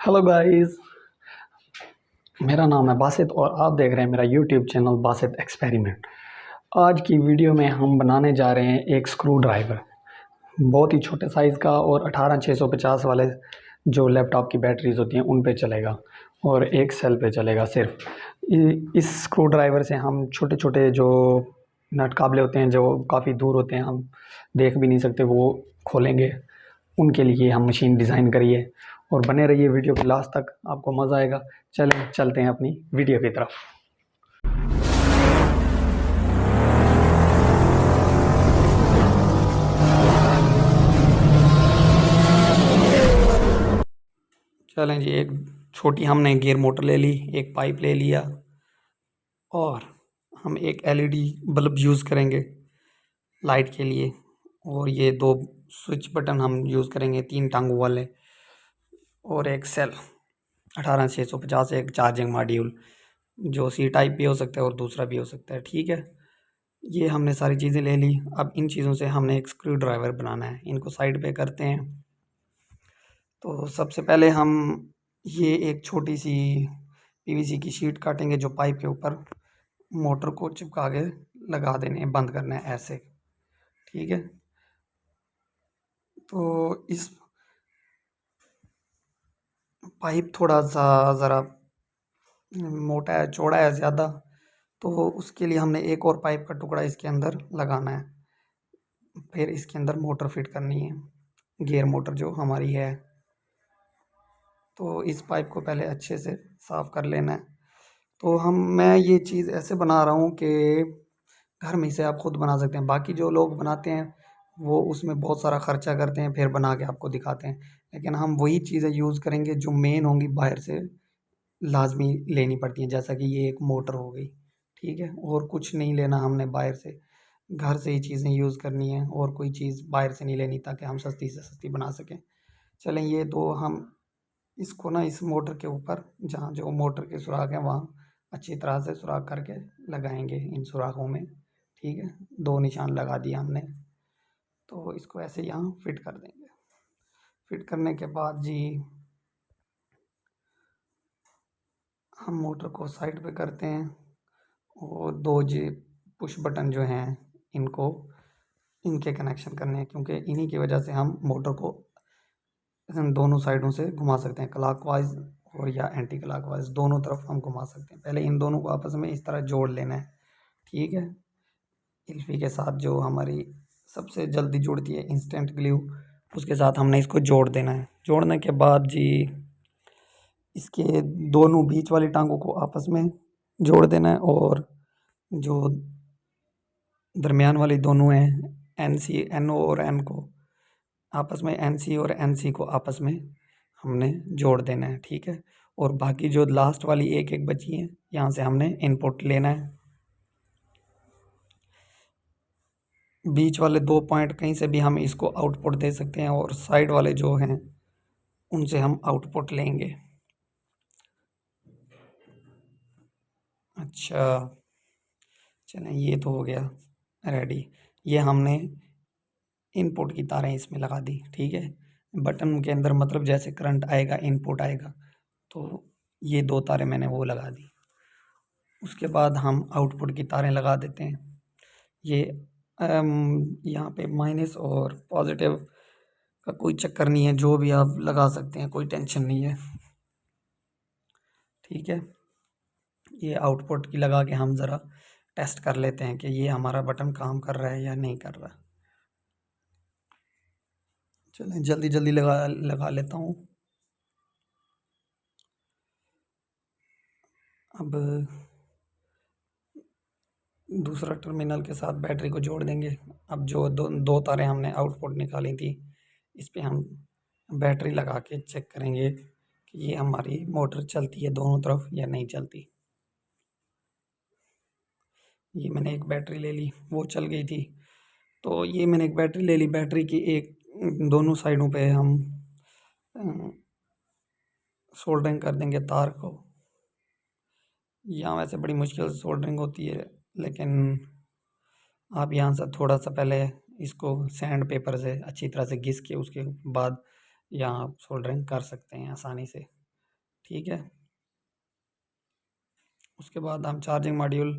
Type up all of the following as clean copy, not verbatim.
Hello guys. मेरा नाम है बासित और आप देख रहे हैं मेरा यूट्यूब चैनल बासित एक्सपेरिमेंट। आज की वीडियो में हम बनाने जा रहे हैं एक स्क्रू ड्राइवर, बहुत ही छोटे साइज़ का और 18650 वाले जो लैपटॉप की बैटरीज होती हैं उन पे चलेगा और एक सेल पे चलेगा सिर्फ। इस स्क्रू ड्राइवर से हम छोटे छोटे जो नट काबले होते हैं जो काफ़ी दूर होते हैं, हम देख भी नहीं सकते, वो खोलेंगे। उनके लिए हम मशीन डिज़ाइन करिए और बने रहिए वीडियो के लास्ट तक, आपको मज़ा आएगा। चलें चलते हैं अपनी वीडियो की तरफ। चलें जी, एक छोटी हमने गियर मोटर ले ली, एक पाइप ले लिया और हम एक एलईडी बल्ब यूज़ करेंगे लाइट के लिए। और ये दो स्विच बटन हम यूज़ करेंगे 3 टांगों वाले, और एक सेल 18650, एक चार्जिंग मॉड्यूल जो सी टाइप भी हो सकता है और दूसरा भी हो सकता है। ठीक है, ये हमने सारी चीज़ें ले ली। अब इन चीज़ों से हमने एक स्क्रू ड्राइवर बनाना है। इनको साइड पे करते हैं। तो सबसे पहले हम ये एक छोटी सी पीवीसी की शीट काटेंगे जो पाइप के ऊपर मोटर को चिपका के लगा देने हैं, बंद करना है ऐसे। ठीक है, तो इस पाइप थोड़ा सा ज़रा मोटा है, चौड़ा है ज़्यादा, तो उसके लिए हमने एक और पाइप का टुकड़ा इसके अंदर लगाना है। फिर इसके अंदर मोटर फिट करनी है, गियर मोटर जो हमारी है। तो इस पाइप को पहले अच्छे से साफ़ कर लेना है। तो मैं ये चीज़ ऐसे बना रहा हूँ कि घर में इसे आप खुद बना सकते हैं। बाकी जो लोग बनाते हैं वो उसमें बहुत सारा खर्चा करते हैं, फिर बना के आपको दिखाते हैं। लेकिन हम वही चीज़ें यूज़ करेंगे जो मेन होंगी, बाहर से लाजमी लेनी पड़ती हैं, जैसा कि ये एक मोटर हो गई। ठीक है, और कुछ नहीं लेना हमने बाहर से, घर से ही चीज़ें यूज़ करनी है और कोई चीज़ बाहर से नहीं लेनी, ताकि हम सस्ती से सस्ती बना सकें। चलें, ये दो हम इसको ना इस मोटर के ऊपर, जहाँ जो मोटर के सुराख हैं वहाँ अच्छी तरह से सुराख करके लगाएंगे इन सुराखों में। ठीक है, 2 निशान लगा दिया हमने। तो इसको ऐसे यहाँ फिट कर देंगे। फिट करने के बाद जी हम मोटर को साइड पे करते हैं और 2 जी पुश बटन जो हैं इनको, इनके कनेक्शन करने हैं, क्योंकि इन्हीं की वजह से हम मोटर को दोनों साइडों से घुमा सकते हैं, क्लॉकवाइज और या एंटी क्लॉकवाइज, दोनों तरफ हम घुमा सकते हैं। पहले इन दोनों को आपस में इस तरह जोड़ लेना है। ठीक है, इल्फी के साथ जो हमारी सबसे जल्दी जुड़ती है इंस्टेंट ग्लू, उसके साथ हमने इसको जोड़ देना है। जोड़ने के बाद जी इसके दोनों बीच वाली टांगों को आपस में जोड़ देना है, और जो दरमियान वाली दोनों हैं एन सी, एन ओ और एन को आपस में, एन सी और एन सी को आपस में हमने जोड़ देना है। ठीक है, और बाकी जो लास्ट वाली एक एक बची है, यहाँ से हमने इनपुट लेना है। बीच वाले 2 पॉइंट कहीं से भी हम इसको आउटपुट दे सकते हैं, और साइड वाले जो हैं उनसे हम आउटपुट लेंगे। अच्छा, चलें, ये तो हो गया रेडी। ये हमने इनपुट की तारें इसमें लगा दी। ठीक है, बटन के अंदर मतलब जैसे करंट आएगा इनपुट आएगा, तो ये 2 तारें मैंने वो लगा दी। उसके बाद हम आउटपुट की तारें लगा देते हैं। ये यहाँ पे माइनस और पॉजिटिव का कोई चक्कर नहीं है, जो भी आप लगा सकते हैं, कोई टेंशन नहीं है। ठीक है, ये आउटपुट की लगा के हम ज़रा टेस्ट कर लेते हैं कि ये हमारा बटन काम कर रहा है या नहीं कर रहा। चलें जल्दी जल्दी लगा लेता हूँ। अब दूसरा टर्मिनल के साथ बैटरी को जोड़ देंगे। अब जो दो तारें हमने आउटपुट निकाली थी, इस पे हम बैटरी लगा के चेक करेंगे कि ये हमारी मोटर चलती है दोनों तरफ या नहीं चलती। ये मैंने एक बैटरी ले ली, वो चल गई थी। तो ये मैंने एक बैटरी ले ली, बैटरी की एक दोनों साइडों पे हम सोल्डरिंग कर देंगे तार को। यहाँ वैसे बड़ी मुश्किल से सोल्डरिंग होती है, लेकिन आप यहाँ से थोड़ा सा पहले इसको सैंड पेपर से अच्छी तरह से घिस के उसके बाद यहाँ सोल्डरिंग कर सकते हैं आसानी से। ठीक है। उसके बाद हम चार्जिंग मॉड्यूल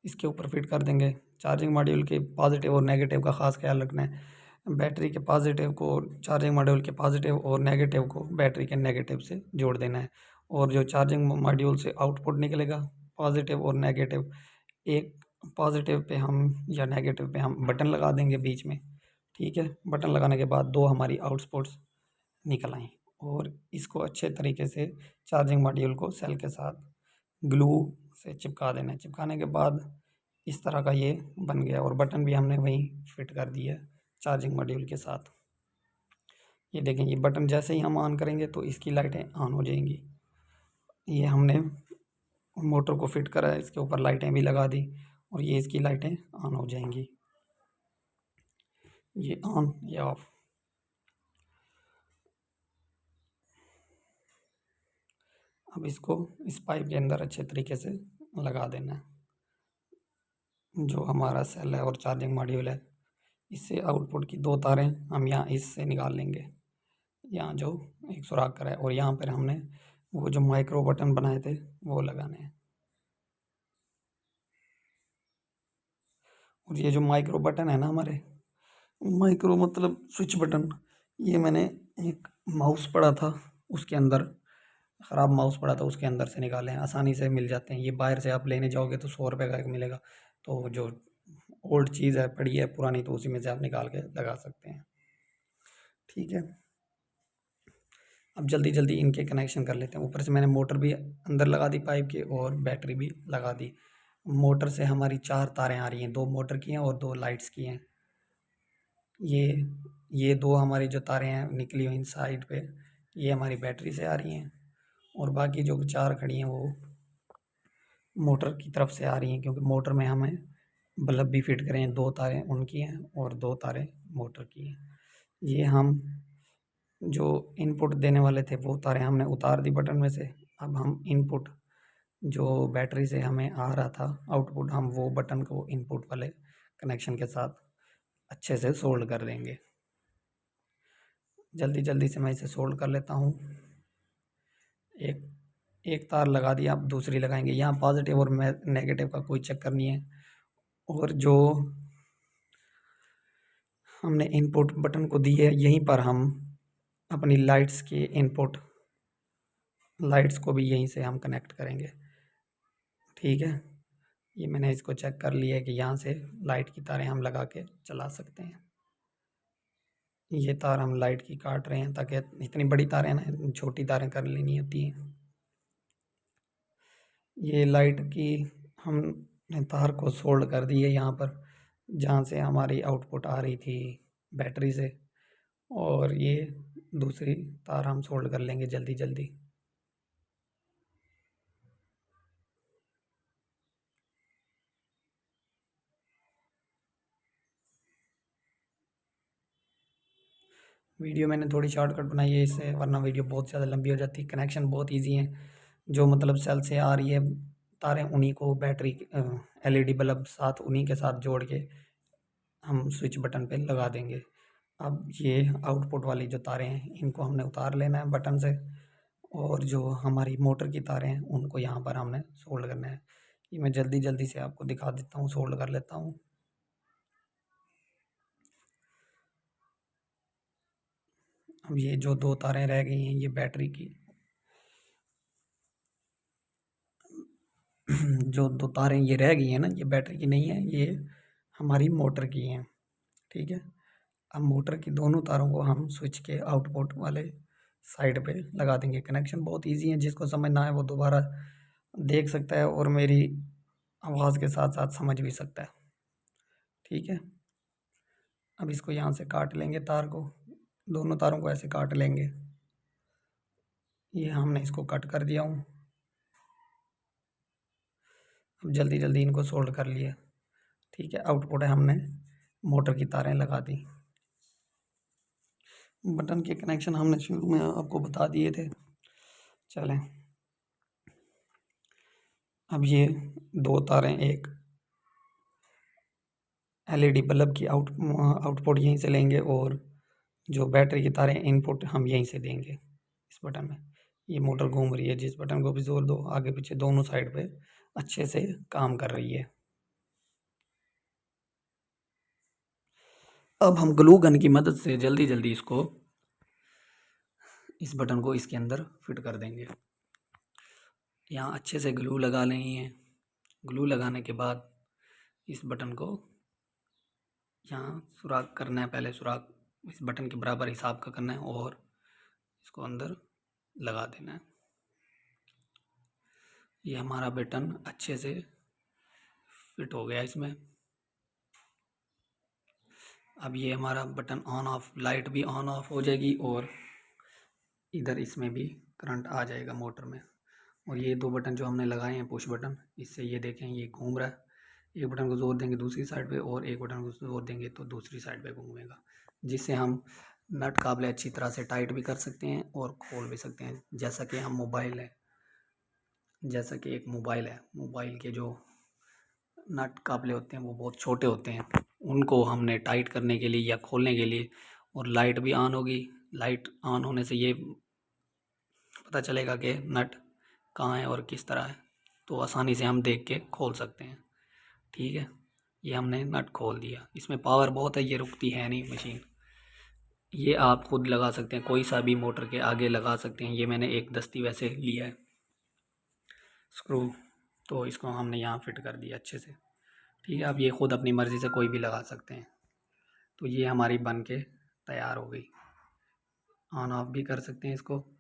इसके ऊपर फिट कर देंगे। चार्जिंग मॉड्यूल के पॉजिटिव और नेगेटिव का ख़ास ख्याल रखना है। बैटरी के पॉजिटिव को चार्जिंग मॉड्यूल के पॉजिटिव और नेगेटिव को बैटरी के नेगेटिव से जोड़ देना है। और जो चार्जिंग मॉड्यूल से आउटपुट निकलेगा पॉजिटिव और नेगेटिव, एक पॉजिटिव पे हम या नेगेटिव पे हम बटन लगा देंगे बीच में। ठीक है, बटन लगाने के बाद दो हमारी आउटपुट्स निकल आएँ और इसको अच्छे तरीके से चार्जिंग मॉड्यूल को सेल के साथ ग्लू से चिपका देना है। चिपकाने के बाद इस तरह का ये बन गया और बटन भी हमने वहीं फिट कर दिया चार्जिंग मॉड्यूल के साथ। ये देखें, ये बटन जैसे ही हम ऑन करेंगे तो इसकी लाइटें ऑन हो जाएंगी। ये हमने मोटर को फिट करा है, इसके ऊपर लाइटें भी लगा दी और ये इसकी लाइटें ऑन हो जाएंगी। ये ऑन, ये ऑफ। अब इसको इस पाइप के अंदर अच्छे तरीके से लगा देना है। जो हमारा सेल है और चार्जिंग मॉड्यूल है, इससे आउटपुट की दो तारें हम यहाँ इससे निकाल लेंगे। यहाँ जो एक सुराख करा है और यहाँ पर हमने वो जो माइक्रो बटन बनाए थे वो लगाने हैं। और ये जो माइक्रो बटन है ना हमारे, माइक्रो मतलब स्विच बटन, ये मैंने एक माउस पड़ा था उसके अंदर, ख़राब माउस पड़ा था उसके अंदर से निकाले हैं। आसानी से मिल जाते हैं। ये बाहर से आप लेने जाओगे तो 100 रुपये का एक मिलेगा। तो जो ओल्ड चीज़ है, पड़ी है पुरानी, तो उसी में से आप निकाल के लगा सकते हैं। ठीक है, अब जल्दी जल्दी इनके कनेक्शन कर लेते हैं। ऊपर से मैंने मोटर भी अंदर लगा दी पाइप के और बैटरी भी लगा दी। मोटर से हमारी 4 तारें आ रही हैं, 2 मोटर की हैं और 2 लाइट्स की हैं। ये 2 हमारी जो तारें हैं निकली हुई इन साइड पे, ये हमारी बैटरी से आ रही हैं और बाकी जो 4 खड़ी हैं वो मोटर की तरफ से आ रही हैं, क्योंकि मोटर में हमें बल्ब भी फिट करें। 2 तारें उनकी हैं और 2 तारें मोटर की हैं। ये हम जो इनपुट देने वाले थे वो तारें हमने उतार दी बटन में से। अब हम इनपुट जो बैटरी से हमें आ रहा था आउटपुट, हम वो बटन को इनपुट वाले कनेक्शन के साथ अच्छे से सोल्ड कर देंगे। जल्दी जल्दी से मैं इसे सोल्ड कर लेता हूँ। एक एक तार लगा दी, आप दूसरी लगाएंगे। यहाँ पॉजिटिव और नेगेटिव का कोई चक्कर नहीं है। और जो हमने इनपुट बटन को दी है, यहीं पर हम अपनी लाइट्स की इनपुट लाइट्स को भी यहीं से हम कनेक्ट करेंगे। ठीक है, ये मैंने इसको चेक कर लिया है कि यहाँ से लाइट की तारें हम लगा के चला सकते हैं। ये तार हम लाइट की काट रहे हैं ताकि इतनी बड़ी तारें ना, छोटी तारें कर लेनी होती हैं। ये लाइट की हमने तार को सोल्ड कर दी है यहाँ पर, जहाँ से हमारी आउटपुट आ रही थी बैटरी से। और ये दूसरी तार हम सोल्ड कर लेंगे जल्दी जल्दी। वीडियो मैंने थोड़ी शॉर्टकट बनाई है इससे, वरना वीडियो बहुत ज़्यादा लंबी हो जाती। कनेक्शन बहुत इजी है। जो मतलब सेल से आ रही है तारें, उन्हीं को बैटरी एलईडी बल्ब साथ उन्हीं के साथ जोड़ के हम स्विच बटन पे लगा देंगे। अब ये आउटपुट वाली जो तारें हैं इनको हमने उतार लेना है बटन से, और जो हमारी मोटर की तारें हैं उनको यहाँ पर हमने सोल्ड करना है। ये मैं जल्दी जल्दी से आपको दिखा देता हूँ, सोल्ड कर लेता हूँ। अब ये जो 2 तारें रह गई हैं ये बैटरी की जो 2 तारें ये रह गई हैं ना, ये बैटरी की नहीं है, ये हमारी मोटर की हैं। ठीक है, अब मोटर की दोनों तारों को हम स्विच के आउटपुट वाले साइड पे लगा देंगे। कनेक्शन बहुत इजी है, जिसको समझ ना आए वो दोबारा देख सकता है और मेरी आवाज़ के साथ साथ समझ भी सकता है। ठीक है, अब इसको यहाँ से काट लेंगे तार को, दोनों तारों को ऐसे काट लेंगे। ये हमने इसको कट कर दिया हूँ। अब जल्दी जल्दी इनको सोल्ड कर लिए। ठीक है, आउटपुट है हमने मोटर की तारें लगा दी। बटन के कनेक्शन हमने शुरू में आपको बता दिए थे। चलें, अब ये 2 तारें एक एलईडी बल्ब की आउटपुट यहीं से लेंगे और जो बैटरी की तारें इनपुट हम यहीं से देंगे इस बटन में। ये मोटर घूम रही है, जिस बटन को भी ज़ोर दो आगे पीछे दोनों साइड पे अच्छे से काम कर रही है। अब हम ग्लू गन की मदद से जल्दी जल्दी इस बटन को इसके अंदर फिट कर देंगे। यहाँ अच्छे से ग्लू लगा लेनी है। ग्लू लगाने के बाद इस बटन को यहाँ सुराख करना है, पहले सुराख इस बटन के बराबर हिसाब का करना है और इसको अंदर लगा देना है। ये हमारा बटन अच्छे से फिट हो गया इसमें। अब ये हमारा बटन ऑन ऑफ, लाइट भी ऑन ऑफ हो जाएगी और इधर इसमें भी करंट आ जाएगा मोटर में। और ये दो बटन जो हमने लगाए हैं पुश बटन, इससे ये देखें ये घूम रहा है। एक बटन को ज़ोर देंगे दूसरी साइड पे और एक बटन को ज़ोर देंगे तो दूसरी साइड पे घूमेगा, जिससे हम नट काबले अच्छी तरह से टाइट भी कर सकते हैं और खोल भी सकते हैं। जैसा कि एक मोबाइल है, मोबाइल के जो नट काबले होते हैं वो बहुत छोटे होते हैं, उनको हमने टाइट करने के लिए या खोलने के लिए, और लाइट भी ऑन होगी, लाइट ऑन होने से ये पता चलेगा कि नट कहाँ है और किस तरह है, तो आसानी से हम देख के खोल सकते हैं। ठीक है, ये हमने नट खोल दिया। इसमें पावर बहुत है, ये रुकती है नहीं मशीन। ये आप खुद लगा सकते हैं, कोई सा भी मोटर के आगे लगा सकते हैं। ये मैंने एक दस्ती वैसे लिया है स्क्रू, तो इसको हमने यहाँ फिट कर दिया अच्छे से। ठीक है, अब ये खुद अपनी मर्ज़ी से कोई भी लगा सकते हैं। तो ये हमारी बन के तैयार हो गई। ऑन ऑफ भी कर सकते हैं इसको,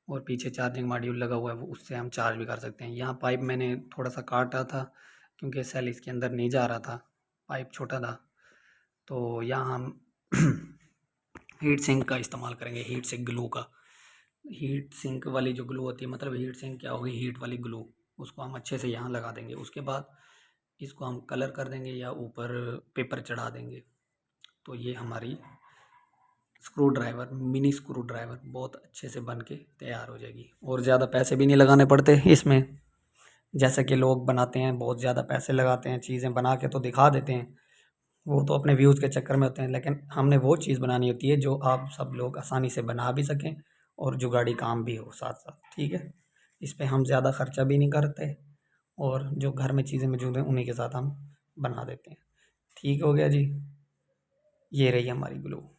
और पीछे चार्जिंग मॉड्यूल लगा हुआ है वो, उससे हम चार्ज भी कर सकते हैं। यहाँ पाइप मैंने थोड़ा सा काटा था क्योंकि सेल इसके अंदर नहीं जा रहा था, पाइप छोटा था। तो यहाँ हम हीट सिंक का इस्तेमाल करेंगे, हीट सिंक ग्लू का। हीट सिंक वाली जो ग्लू होती है, मतलब हीट सिंक क्या होगी, हीट वाली ग्लू, उसको हम अच्छे से यहाँ लगा देंगे। उसके बाद इसको हम कलर कर देंगे या ऊपर पेपर चढ़ा देंगे। तो ये हमारी screw driver, mini screw driver बहुत अच्छे से बन के तैयार हो जाएगी। और ज़्यादा पैसे भी नहीं लगाने पड़ते इसमें, जैसा कि लोग बनाते हैं बहुत ज़्यादा पैसे लगाते हैं, चीज़ें बना के तो दिखा देते हैं, वो तो अपने व्यूज़ के चक्कर में होते हैं। लेकिन हमने वो चीज़ बनानी होती है जो आप सब लोग आसानी से बना भी सकें और जुगाड़ी काम भी हो साथ साथ। ठीक है, इस पे हम ज़्यादा खर्चा भी नहीं करते और जो घर में चीज़ें मौजूद हैं उन्हीं के साथ हम बना देते हैं। ठीक हो गया जी, ये रही हमारी ग्लू।